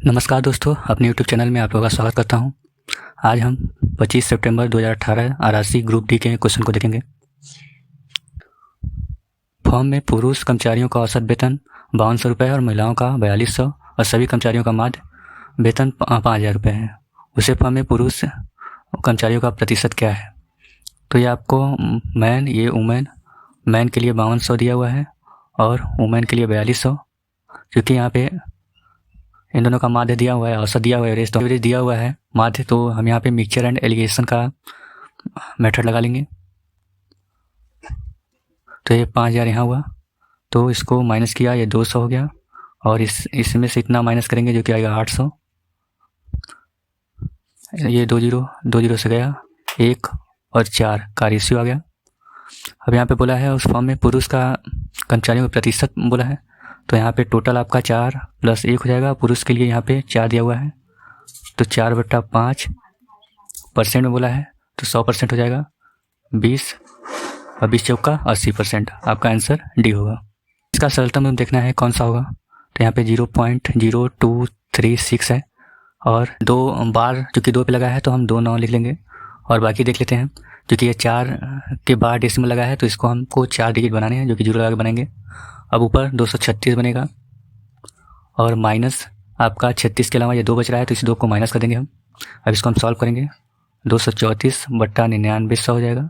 नमस्कार दोस्तों, अपने YouTube चैनल में आप लोगों का स्वागत करता हूं। आज हम 25 सितंबर 2018 आरआरसी ग्रुप डी के क्वेश्चन को देखेंगे। फर्म में पुरुष कर्मचारियों का औसत वेतन 5200 रुपये और महिलाओं का 4200 और सभी कर्मचारियों का माध्य वेतन 5000 रुपये है। उसे फर्म में पुरुष कर्मचारियों का प्रतिशत क्या है? तो ये आपको मैन, ये वुमेन, मैन के लिए 5200 दिया हुआ है और वुमेन के लिए 4200, क्योंकि यहाँ पे इन दोनों का माध्य दिया हुआ है, औसत दिया हुआ है, एवरेज दिया हुआ है माध्य, तो हम यहाँ पे मिक्सचर एंड एलिगेशन का मेथड लगा लेंगे। तो ये 5000 यहाँ हुआ, तो इसको माइनस किया, ये 200 हो गया और इसमें से इतना माइनस करेंगे जो कि आएगा 800। ये 2 जीरो से गया, 1 और 4 का रेशियो आ गया। अब यहाँ पे बोला है उस फॉर्म में पुरुष का कर्मचारियों का प्रतिशत बोला है, तो यहाँ पे टोटल आपका 4 + 1 हो जाएगा। पुरुष के लिए यहाँ पे 4 दिया हुआ है, तो 4/5% में बोला है, तो 100% हो जाएगा। 20 और 20 चौका 80%। आपका आंसर डी होगा। इसका सरलतम देखना है कौन सा होगा, तो यहाँ पे 0.0236 है और 2 बार चूँकि 2 पे लगा है तो हम 2 9 लिख लेंगे और बाकी देख लेते हैं। क्योंकि ये 4 के बाद डेसिमल लगा है तो इसको हमको 4 डिजिट बनाने हैं, जो कि 0 लगा के बनेंगे। अब ऊपर 236 बनेगा और माइनस आपका 36 के अलावा ये 2 बच रहा है, तो इस 2 को माइनस कर देंगे हम। अब इसको हम सॉल्व करेंगे, 234/99 हो जाएगा।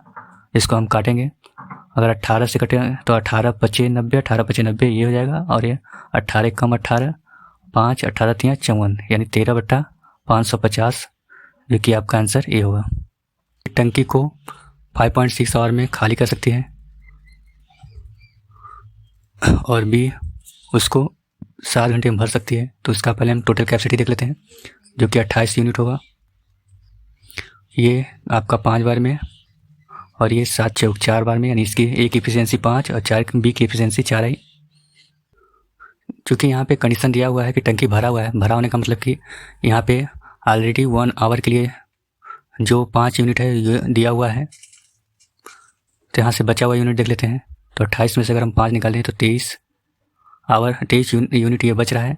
इसको हम काटेंगे, अगर 18 से कटे तो 18 5 90, 18 5 90 ये हो जाएगा और ये 18 कम 18 5, 18 3 54, यानी 13/550, जो कि आपका आंसर ए होगा। टंकी को 5.6 आवर में खाली कर सकती है और बी उसको 7 घंटे में भर सकती है। तो इसका पहले हम टोटल कैपेसिटी देख लेते हैं, जो कि 28 यूनिट होगा। ये आपका 5 बार में और ये 7 चौक 4 बार में, यानी इसकी ए की एफिशिएंसी 5 और 4 बी की एफिशिएंसी 4 आई। चूँकि यहाँ पे कंडीशन दिया हुआ है कि टंकी भरा हुआ है, भरा होने का मतलब कि यहाँ पे ऑलरेडी 1 आवर के लिए जो 5 यूनिट है ये दिया हुआ है। तो यहाँ से बचा हुआ यूनिट देख लेते हैं, तो 28 में से अगर हम 5 निकालें तो 23 यूनिट ये बच रहा है।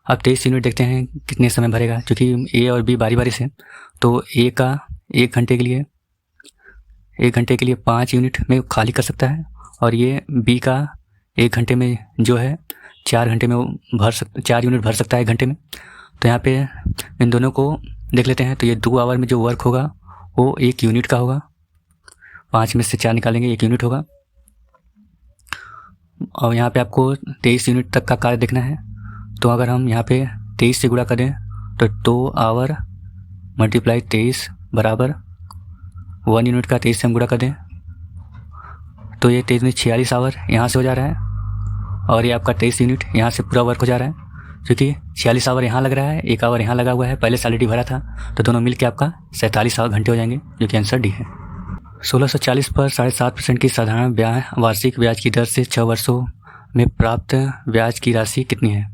अब 23 यूनिट देखते हैं कितने समय भरेगा, क्योंकि ए और बी बारी बारी से, तो ए का 1 घंटे के लिए 5 यूनिट में खाली कर सकता है और ये बी का 1 घंटे में जो है 4 घंटे में वो 4 यूनिट भर सकता है 1 घंटे में। तो यहाँ पे इन दोनों को देख लेते हैं, तो ये 2 आवर में जो वर्क होगा वो 1 यूनिट का होगा। 5 में से 4 निकालेंगे, 1 यूनिट होगा। और यहाँ पे आपको 23 यूनिट तक का कार्य देखना है, तो अगर हम यहाँ पे 23 से गुणा करें तो 2 आवर × 23 बराबर 1 यूनिट का 23 से हम गुणा कर दें तो ये 23 में 46 आवर यहाँ से हो जा रहा है और ये आपका 23 यूनिट यहाँ से पूरा वर्क हो जा रहा है। क्योंकि 46 आवर यहाँ लग रहा है, 1 आवर यहाँ लगा हुआ है, पहले से ऑलरेडी भरा था, तो दोनों मिल के आपका 47 घंटे हो जाएंगे, जो कि आंसर डी है। 1640 पर 7.5% की साधारण वार्षिक ब्याज की दर से 6 वर्षों में प्राप्त ब्याज की राशि कितनी है?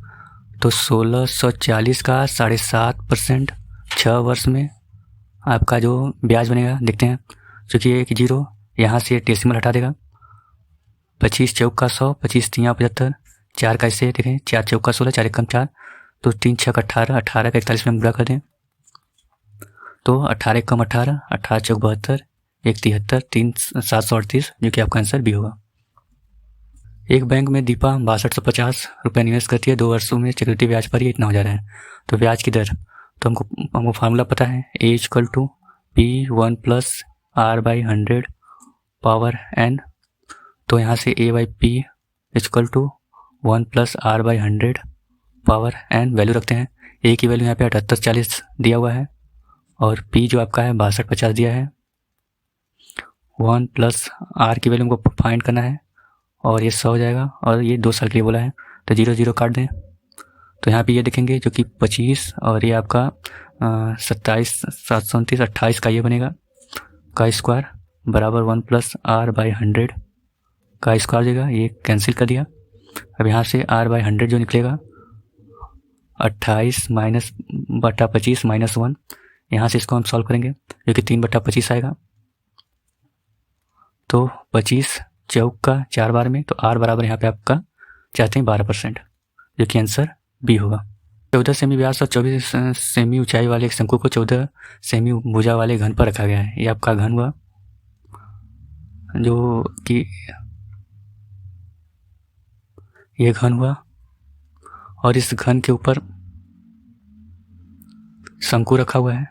तो 1640 का 7.5% 6 वर्ष में आपका जो ब्याज बनेगा देखते हैं। क्योंकि एक 0 यहाँ से डेसिमल हटा देगा, 25 चौका 100, 25 3 75, 4 का इससे देखें, 4 चौका 16, 4 कम 4, तो 3 6 18, 18 का 41 में गुणा कर दें तो 18 कम 18, 18 चौक 72, 1 73, 3 738, जो कि आपका आंसर बी होगा। एक बैंक में दीपा 6250 रुपये निवेश करती है, 2 वर्षों में चक्रवृद्धि ब्याज पर ही इतना हो जा रहा है। तो ब्याज की दर, तो हमको फार्मूला पता है, A = P1 + R/100 power n। तो यहाँ से A/P = 1 + R/100 power n value रखते हैं। A की वैल्यू यहाँ पे 7840 दिया हुआ है और P जो आपका है 6250 दिया है। 1 + R की वैल्यू हमको फाइंड करना है और ये 100 हो जाएगा और ये 2 साल के लिए बोला है, तो 0 0 काट दें। तो यहाँ पे ये देखेंगे जो कि 25 और ये आपका 27 729 28 का ये बनेगा का स्क्वायर बराबर 1 + R/100 का स्क्वायर देगा, ये कैंसिल कर दिया। अब यहाँ से R/100 जो निकलेगा 28 -/25 -1, यहाँ से इसको हम सॉल्व करेंगे, जो कि 3/25 आएगा। तो 25 चौक का 4 बार में, तो R बराबर यहाँ पे आपका चाहते हैं 12%, जो कि आंसर बी होगा। 14 सेमी व्यास और 24 सेमी ऊंचाई वाले एक शंकु को 14 सेमी भुजा वाले घन पर रखा गया है। ये आपका घन हुआ, जो कि ये घन हुआ, और इस घन के ऊपर शंकु रखा हुआ है।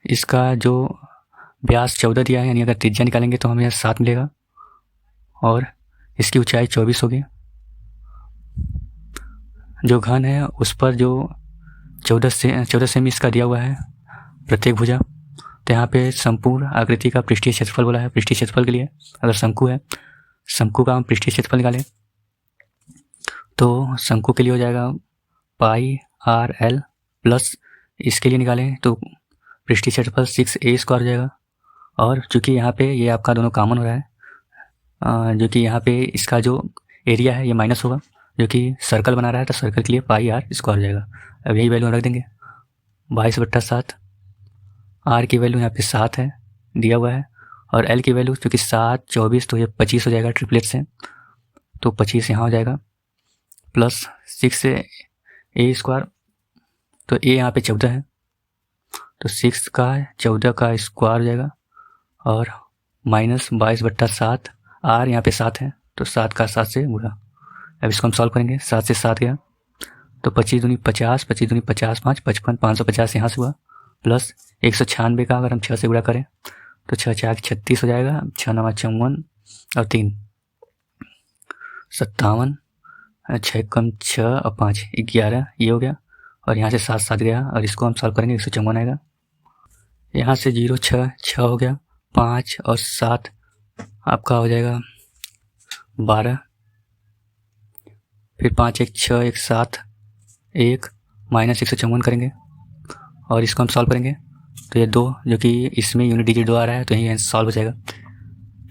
इसका जो व्यास 14 दिया है, यानी अगर त्रिज्या निकालेंगे तो हमें 7 मिलेगा, और इसकी ऊंचाई 24 होगी। जो घन है उस पर जो 14 सेमी इसका दिया हुआ है प्रत्येक भुजा। तो यहाँ पे संपूर्ण आकृति का पृष्ठीय क्षेत्रफल बोला है। पृष्ठीय क्षेत्रफल के लिए अगर शंकु है, शंकु का हम पृष्ठीय क्षेत्रफल निकालें तो शंकु के लिए हो जाएगा पाई आर एल प्लस, इसके लिए निकालें तो पृष्ठीय क्षेत्रफल 6a² हो जाएगा। और चूँकि यहाँ पे ये आपका दोनों कॉमन हो रहा है, जो कि यहाँ पे इसका जो एरिया है ये माइनस होगा, जो कि सर्कल बना रहा है, तो सर्कल के लिए पाई आर स्क्वायर हो जाएगा। अब यही वैल्यू रख देंगे 22/7। आर की वैल्यू यहाँ पे 7 है दिया हुआ है, और एल की वैल्यू चूँकि 7 24 तो ये 25 हो जाएगा ट्रिपलेट से, तो 25 यहाँ हो जाएगा प्लस 6a²। तो ए यहाँ पे 14 है, तो 6 का 14 का स्क्वायर हो जाएगा, और माइनस 22/7। आर यहाँ पे 7 है, तो 7 का 7 से गुणा। अब इसको हम सॉल्व करेंगे। 7 से 7 गया तो 25 दूनी 50, 25 दूनी 50, 5 55, 550 यहाँ से हुआ, प्लस 196 का अगर हम 6 से गुणा करें तो 6 4 36 हो जाएगा, 6 9 54 और 3 57, 6 कम 6 और 5 11, ये हो गया, और यहाँ से 7 7 गया, और इसको हम सॉल्व करेंगे 154 आएगा। यहाँ से 0 6 6 हो गया, 5 और 7 आपका हो जाएगा 12, फिर 5 1 6 1 7 1 माइनस 154 करेंगे, और इसको हम सॉल्व करेंगे तो ये 2, जो कि इसमें यूनिट डिजिट 2 आ रहा है, तो यही सॉल्व हो जाएगा।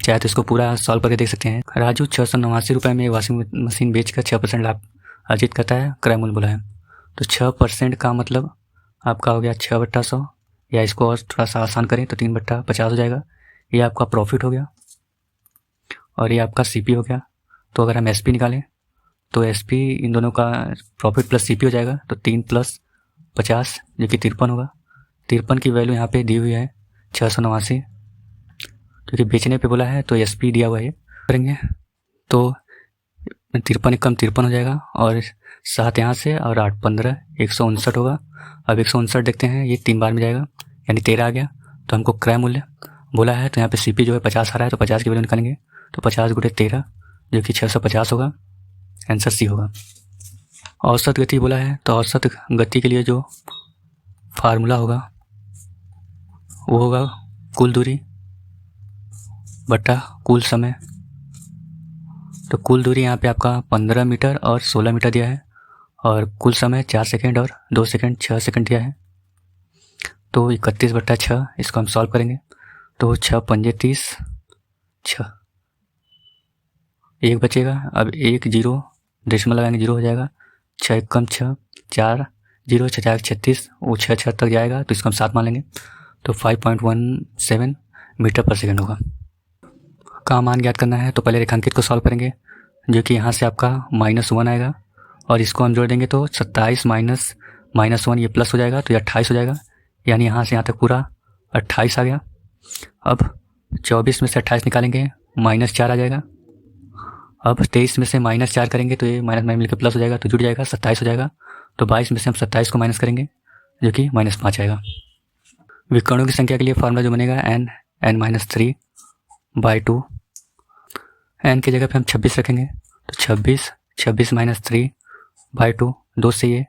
चाहे तो इसको पूरा सॉल्व करके देख सकते हैं। राजू 689 रुपये में वॉशिंग मशीन बेचकर 6% लाभ अर्जित करता है, क्रय मूल्य बोला है। तो 6% का मतलब आपका हो गया 6/100, या इसको और थोड़ा सा आसान करें तो 3/50 हो जाएगा। ये आपका प्रॉफिट हो गया, और ये आपका सीपी हो गया। तो अगर हम एसपी निकालें तो एसपी इन दोनों का प्रॉफिट प्लस सीपी हो जाएगा, तो 3 + 50 जो कि 53 होगा। 53 की वैल्यू यहाँ पे दी हुई है 689, क्योंकि बेचने पे बोला है तो एसपी दिया हुआ है। करेंगे तो 53 कम 53 हो जाएगा, और 7 यहाँ से, और 8 15 159 होगा। अब 159 देखते हैं, ये 3 बार में जाएगा, यानी 13 आ गया। तो हमको क्रय मूल्य बोला है, तो यहाँ पे सीपी जो है 50 आ रहा है, तो 50 की वैल्यू निकालेंगे तो 50 × 13 जो कि 650 होगा। आंसर सी होगा। औसत गति बोला है, तो औसत गति के लिए जो फार्मूला होगा वो होगा कुल दूरी बटा कुल समय। तो कुल दूरी यहाँ पे आपका 15 मीटर और 16 मीटर दिया है, और कुल समय 4 सेकेंड और 2 सेकेंड 6 सेकेंड दिया है। तो 31/6 इसको हम सॉल्व करेंगे तो 6 पंजे 30, 6 1 बचेगा। अब 1 0 डेसिमल लगाएंगे, 0 हो जाएगा। 6 कम 6 4 0 6 4 36, वो 6 6 तक जाएगा, तो इसको हम 7 मान लेंगे, तो 5.17 मीटर पर सेकेंड होगा। का मान ज्ञात करना है तो पहले रेखांकित को सॉल्व करेंगे, जो कि यहाँ से आपका -1 आएगा, और इसको हम जोड़ देंगे तो 27 -1 ये प्लस हो जाएगा, तो ये 28 हो जाएगा, यानी यहाँ से यहाँ तक पूरा 28 आ गया। अब 24 में से 28 निकालेंगे, -4 आ जाएगा। अब 23 में से -4 करेंगे तो ये माइनस मिलकर प्लस हो जाएगा, तो जुड़ जाएगा 27 हो जाएगा। तो 22 में से हम 27 को माइनस करेंगे, जो कि -5 आएगा। विकर्णों की संख्या के लिए फार्मूला जो बनेगा n-3/2। n की जगह पे हम 26 रखेंगे, तो 26 -3/2, 2 से ये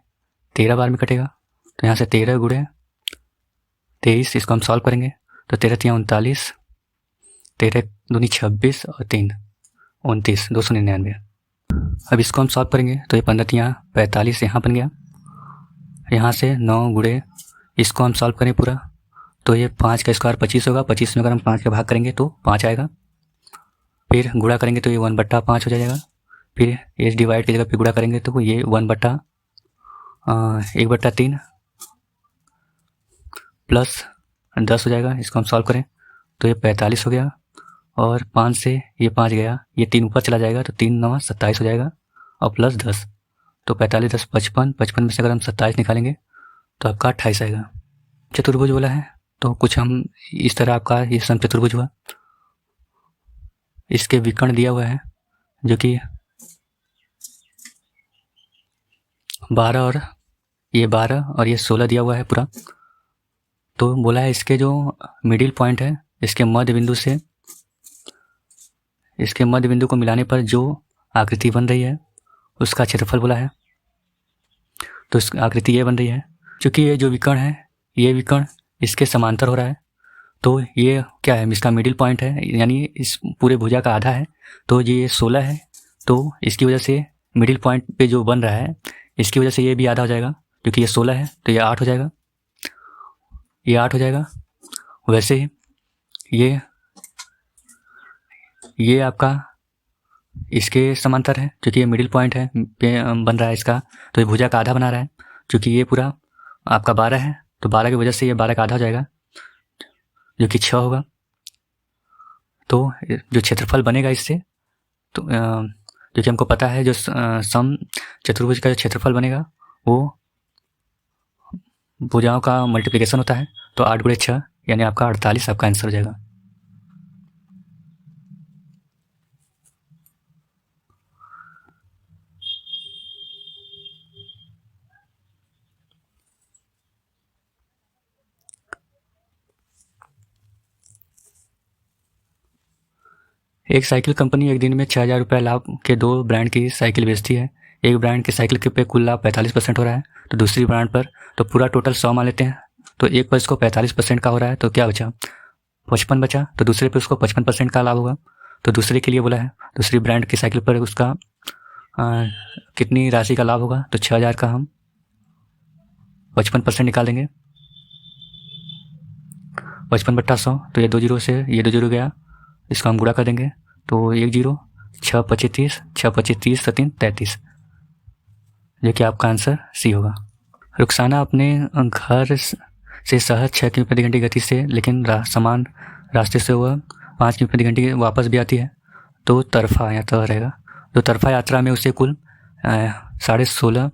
13 बार में कटेगा, तो यहाँ से 13 × 23 इसको हम सॉल्व करेंगे तो 13 × 39, 13 दूनी 26 और 3 29, 299। अब इसको हम सॉल्व करेंगे तो ये 15 × 45 यहाँ बन गया। यहाँ से 9 × इसको हम सॉल्व करें पूरा तो ये 5 का स्क्वायर 25 होगा। 25 में अगर हम 5 का भाग करेंगे तो 5 आएगा। फिर गुणा करेंगे तो ये 1/5 हो जाएगा। फिर ये डिवाइड की जगह पे गुणा करेंगे तो ये 1/3 प्लस 10 हो जाएगा। इसको हम सॉल्व करें तो ये 45 हो गया, और 5 से ये 5 गया, ये 3 ऊपर चला जाएगा तो 3 9 27 हो जाएगा, और प्लस 10 तो 45 10 55, 55 में से अगर हम 27 निकालेंगे तो आपका 28 आएगा। चतुर्भुज बोला है तो कुछ हम इस तरह आपका ये समचतुर्भुज हुआ। इसके विकर्ण दिया हुआ है जो कि 12 और ये 16 दिया हुआ है पूरा। तो बोला है इसके जो मिडिल पॉइंट है इसके मध्य बिंदु को मिलाने पर जो आकृति बन रही है उसका क्षेत्रफल बोला है। तो इस आकृति ये बन रही है, क्योंकि ये जो विकर्ण है ये विकर्ण इसके समांतर हो रहा है, तो ये क्या है, इसका मिडिल पॉइंट है, यानी इस पूरे भुजा का आधा है। तो ये 16 है, तो इसकी वजह से मिडिल पॉइंट पे जो बन रहा है इसकी वजह से ये भी आधा हो जाएगा, क्योंकि ये 16 है तो ये 8 हो जाएगा, ये 8 हो जाएगा। वैसे ही ये आपका इसके समांतर है, क्योंकि ये मिडिल पॉइंट है पे बन रहा है इसका, तो ये भुजा का आधा बना रहा है। क्योंकि ये पूरा आपका 12 है तो 12 की वजह से ये 12 का आधा हो जाएगा जो कि 6 होगा। तो जो क्षेत्रफल बनेगा इससे, तो क्योंकि हमको पता है जो सम चतुर्भुज का जो क्षेत्रफल बनेगा वो भुजाओं का मल्टीप्लिकेशन होता है, तो 8 × 6 यानी आपका 48 आपका आंसर हो जाएगा। एक साइकिल कंपनी एक दिन में 6,000 रुपये लाभ के 2 ब्रांड की साइकिल बेचती है। एक ब्रांड की साइकिल के पे कुल लाभ 45% हो रहा है, तो दूसरी ब्रांड पर तो पूरा टोटल 100 मान लेते हैं, तो एक पर इसको 45% का हो रहा है, तो क्या बचा, 55 बचा। तो दूसरे पे उसको 55% का लाभ होगा, तो दूसरे के लिए बोला है दूसरी ब्रांड की साइकिल पर उसका कितनी राशि का लाभ होगा, तो 6,000 का हम 55% निकाल देंगे, 55/100, तो ये 2 जीरो से ये 2 जीरो गया, इसको हम गुणा कर देंगे, तो 1 जीरो 6 25 30, 6 25 30 7 33, जो कि आपका आंसर सी होगा। रुखसाना अपने घर से शहर 6 किमी प्रति घंटे गति से, लेकिन समान रास्ते से वह 5 किमी प्रति घंटे वापस भी आती है, तो तरफा यात्रा रहेगा। तो तरफा यात्रा में उसे कुल 16.5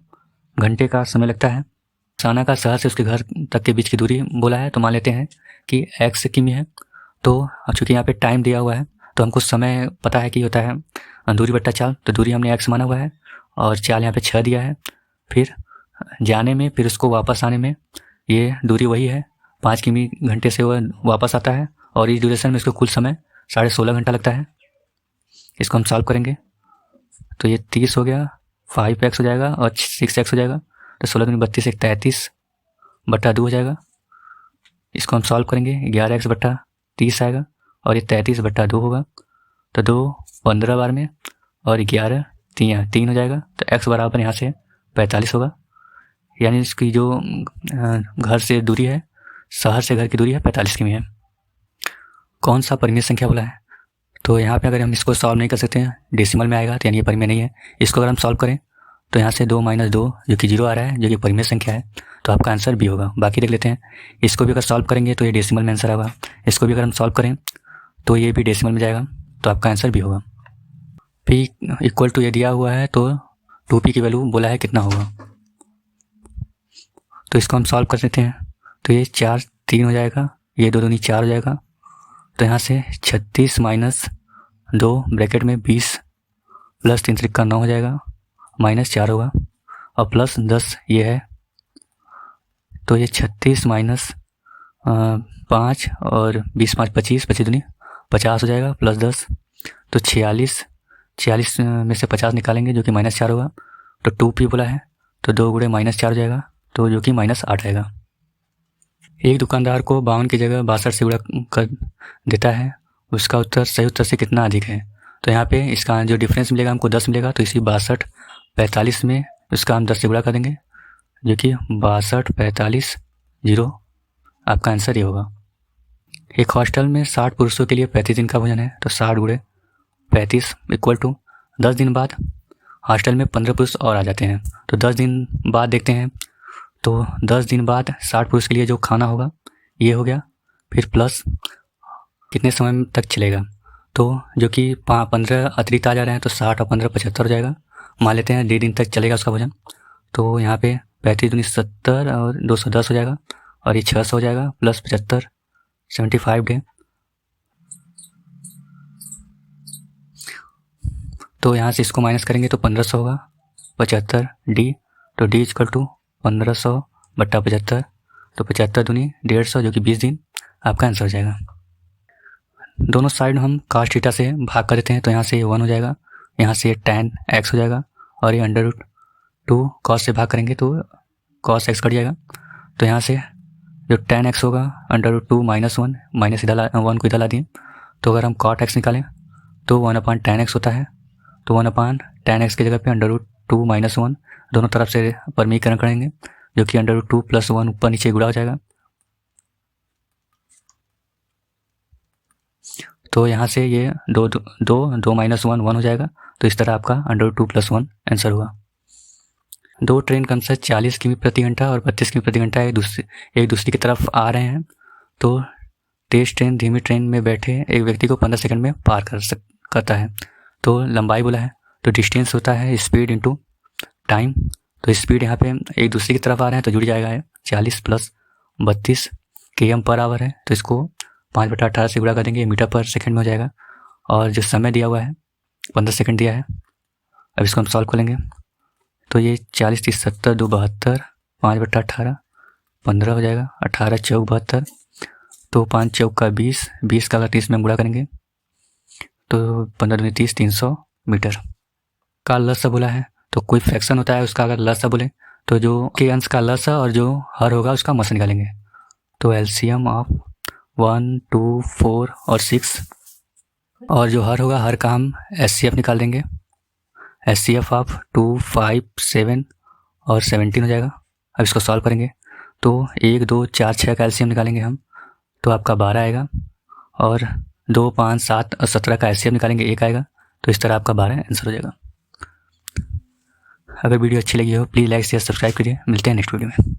घंटे का समय लगता है। रुखसाना का शहर से उसके घर तक के बीच की दूरी बोला है, तो मान लेते हैं कि x किमी है। तो चूँकि यहाँ पे टाइम दिया हुआ है तो हमको समय पता है कि होता है दूरी बट्टा चाल, तो दूरी हमने x माना हुआ है और चाल यहाँ पे 6 दिया है। फिर जाने में, फिर उसको वापस आने में ये दूरी वही है, 5 किमी घंटे से वह वापस आता है, और इस ड्यूरेशन में इसको कुल समय 16.5 घंटा लगता है। इसको हम सॉल्व करेंगे तो ये 30 हो गया, 5x हो जाएगा और 6x हो जाएगा, तो 16 दूनी 32 1 33 बट्टा 2 हो जाएगा। इसको हम सॉल्व करेंगे, 11x बट्टा 30 आएगा और ये 33 बट्टा 2 होगा, तो 2 15 बार में और 11 3 हो जाएगा, तो x बराबर यहाँ से 45 होगा। यानी इसकी जो घर से दूरी है, शहर से घर की दूरी है 45 किमी है। कौन सा परिमेय संख्या बोला है, तो यहाँ पे अगर हम इसको सॉल्व नहीं कर सकते हैं, डेसिमल में आएगा तो यानी ये परिमेय नहीं है। इसको अगर हम सॉल्व करें तो यहाँ से 2 - 2 जो कि 0 आ रहा है, जो कि परिमेय संख्या है, तो आपका आंसर बी होगा। बाकी देख लेते हैं, इसको भी अगर सॉल्व करेंगे तो ये डेसिमल में आंसर आएगा, इसको भी अगर हम सॉल्व करें तो ये भी डेसिमल में जाएगा, तो आपका आंसर बी होगा। p = ये दिया हुआ है, तो 2p की वैल्यू बोला है कितना होगा, तो इसको हम सॉल्व कर देते हैं, तो ये 4 3 हो जाएगा, ये 2 दूनी 4 हो जाएगा, तो यहाँ से 36 - 2 ब्रैकेट में 20 प्लस 3 × 9 हो जाएगा, -4 होगा और प्लस 10 ये है, तो ये 36 - 5 और 20 5 25, 25 दूनी 50 हो जाएगा, प्लस 10 तो 46 में से 50 निकालेंगे जो कि -4 होगा, तो 2p बोला है, तो 2 × -4 हो जाएगा, तो जो कि -8 आएगा। एक दुकानदार को 52 की जगह 62 से गुणा कर देता है, उसका उत्तर सही उत्तर से कितना अधिक है। तो यहाँ पे इसका जो डिफरेंस मिलेगा हमको 10 मिलेगा, तो इसी 62 45 में उसका हम 10 से गुणा कर देंगे, जो कि 62 45 0, आपका आंसर ये होगा। एक हॉस्टल में 60 पुरुषों के लिए 35 दिन का भोजन है, तो 60 × 35 = 10 दिन बाद हॉस्टल में 15 पुरुष और आ जाते हैं, तो 10 दिन बाद देखते हैं, तो 10 दिन बाद 60 पुरुष के लिए जो खाना होगा ये हो गया, फिर प्लस कितने समय तक चलेगा, तो जो कि 15 अतिरिक्त आ जा रहे हैं, तो 60 और 15 75 हो जाएगा, मान लेते हैं 1.5 दिन तक चलेगा उसका वजन। तो यहाँ पे 35 दूनी 70 और 210 हो जाएगा, और ये 600 हो जाएगा प्लस 75, 75 डे। तो यहाँ से इसको माइनस करेंगे तो 1500 होगा, 75 डी। तो डी इक्वल टू 1500 बट्टा 75, तो 75 दूनी 150 जो कि 20 दिन आपका आंसर हो जाएगा। दोनों साइड हम cos थीटा से भाग कर देते हैं, तो यहाँ से 1 हो जाएगा, यहाँ से tan x हो जाएगा, और ये √2 cos से भाग करेंगे तो cos x कट जाएगा। तो यहाँ से जो tan x होगा √2 -1, माइनस इधर 1 को इधर ला दिए, तो अगर हम cot x निकालें तो 1/tan x होता है। तो 1/tan x की जगह पे √2 -1 दोनों तरफ से परमीकरण करेंगे, जो कि √2 + 1 ऊपर नीचे गुणा हो जाएगा। तो यहाँ से ये 2 -1 1 हो जाएगा। तो इस तरह आपका √2 + 1 आंसर हुआ। दो ट्रेन क्रमशः 40 किमी प्रति घंटा और 32 किमी प्रति घंटा एक दूसरी की तरफ आ रहे हैं। तो तेज ट्रेन धीमी ट्रेन में बैठे एक व्यक्ति को 15 सेकंड में पार करता है। तो लंबाई बोला है, तो डिस्टेंस होता है स्पीड इंटू टाइम। तो स्पीड यहाँ पे एक दूसरे की तरफ आ रहे हैं तो जुड़ जाएगा है 40 + 32 km/h है। तो इसको 5/18 से गुणा कर देंगे, मीटर पर सेकंड में हो जाएगा। और जो समय दिया हुआ है 15 सेकंड दिया है। अब इसको हम सॉल्व करेंगे, तो ये 40 30 70 2 72, 5/18 15 हो जाएगा, 18 चौक 72, तो 5 चौक का 20, 20 का अगर 30 में गुणा करेंगे तो 15 दूनी 30, 300 मीटर का लसा बोला है। तो कोई फ्रैक्शन होता है उसका अगर लसा बोले तो जो के अंश का लसा और जो हर होगा उसका मस निकालेंगे। तो एलसीएम ऑफ 1 2 4 और 6, और जो हर होगा हर का हम एचसीएफ निकाल देंगे। एचसीएफ ऑफ 2 5 7 और 17 हो जाएगा। अब इसको सॉल्व करेंगे तो 1 2 4 6 का एलसीएम निकालेंगे हम, तो आपका 12 आएगा, और 2 5 7 और 17 का एलसीएम निकालेंगे 1 आएगा। तो इस तरह आपका 12 आंसर हो जाएगा। अगर वीडियो अच्छी लगी हो प्लीज़ लाइक शेयर सब्सक्राइब करिए। मिलते हैं नेक्स्ट वीडियो में।